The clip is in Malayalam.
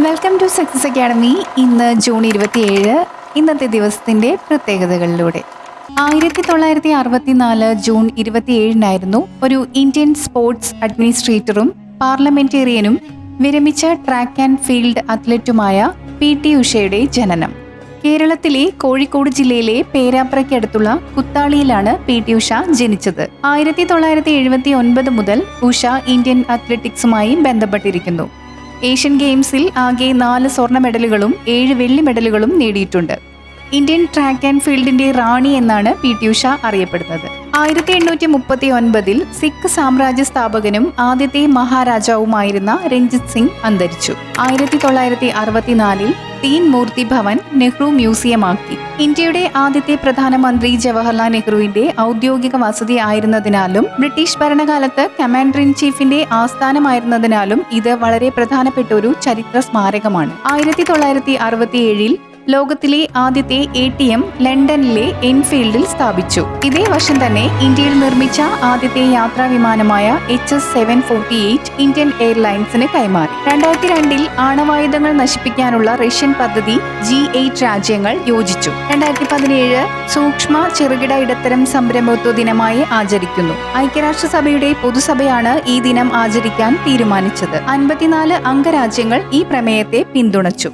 Welcome to success academy. ഇന്ന് ജൂൺ 27. ഇന്നത്തെ ദിവസത്തിന്റെ പ്രത്യേകതകളിലൂടെ 1964 ജൂൺ 27 ഒരു ഇന്ത്യൻ സ്പോർട്സ് അഡ്മിനിസ്ട്രേറ്ററും പാർലമെന്റേറിയനും വിരമിച്ച ട്രാക്ക് ആൻഡ് ഫീൽഡ് അത്ലറ്റുമായ PT ഉഷയുടെ ജനനം. കേരളത്തിലെ കോഴിക്കോട് ജില്ലയിലെ പേരാമ്പ്രയ്ക്കടുത്തുള്ള കുത്താളിയിലാണ് PT ഉഷ ജനിച്ചത്. 1979 മുതൽ ഉഷ ഇന്ത്യൻ അത്ലറ്റിക്സുമായി ബന്ധപ്പെട്ടിരിക്കുന്നു. ഏഷ്യൻ ഗെയിംസിൽ ആകെ 4 സ്വർണ്ണ മെഡലുകളും 7 വെള്ളി മെഡലുകളും നേടിയിട്ടുണ്ട്. ഇന്ത്യൻ ട്രാക്ക് ആൻഡ് ഫീൽഡിന്റെ റാണി എന്നാണ് PT ഉഷ അറിയപ്പെടുന്നത്. 1839 സിഖ് സാമ്രാജ്യ സ്ഥാപകനും ആദ്യത്തെ മഹാരാജാവുമായിരുന്ന രഞ്ജിത് സിംഗ് അന്തരിച്ചു. 1964 തീൻ മൂർത്തി ഭവൻ നെഹ്റു മ്യൂസിയമാക്കി. ഇന്ത്യയുടെ ആദ്യത്തെ പ്രധാനമന്ത്രി ജവഹർലാൽ നെഹ്റുവിന്റെ ഔദ്യോഗിക വസതി ആയിരുന്നതിനാലും ബ്രിട്ടീഷ് ഭരണകാലത്ത് കമാൻഡർ ഇൻ ചീഫിന്റെ ആസ്ഥാനമായിരുന്നതിനാലും ഇത് വളരെ പ്രധാനപ്പെട്ട ഒരു ചരിത്ര സ്മാരകമാണ്. 1967 ലോകത്തിലെ ആദ്യത്തെ ATM ലണ്ടനിലെ എൻഫീൽഡിൽ സ്ഥാപിച്ചു. ഇതേ വർഷം തന്നെ ഇന്ത്യയിൽ നിർമ്മിച്ച ആദ്യത്തെ യാത്രാ വിമാനമായ HS-748 ഇന്ത്യൻ എയർലൈൻസിന് കൈമാറി. 2002 ആണവായുധങ്ങൾ നശിപ്പിക്കാനുള്ള റഷ്യൻ പദ്ധതി G8 രാജ്യങ്ങൾ യോജിച്ചു. 2017 സൂക്ഷ്മ ചെറുകിട ഇടത്തരം സംരംഭത്വ ദിനമായി ആചരിക്കുന്നു. ഐക്യരാഷ്ട്രസഭയുടെ പൊതുസഭയാണ് ഈ ദിനം ആചരിക്കാൻ തീരുമാനിച്ചത്. 54 അംഗരാജ്യങ്ങൾ ഈ പ്രമേയത്തെ പിന്തുണച്ചു.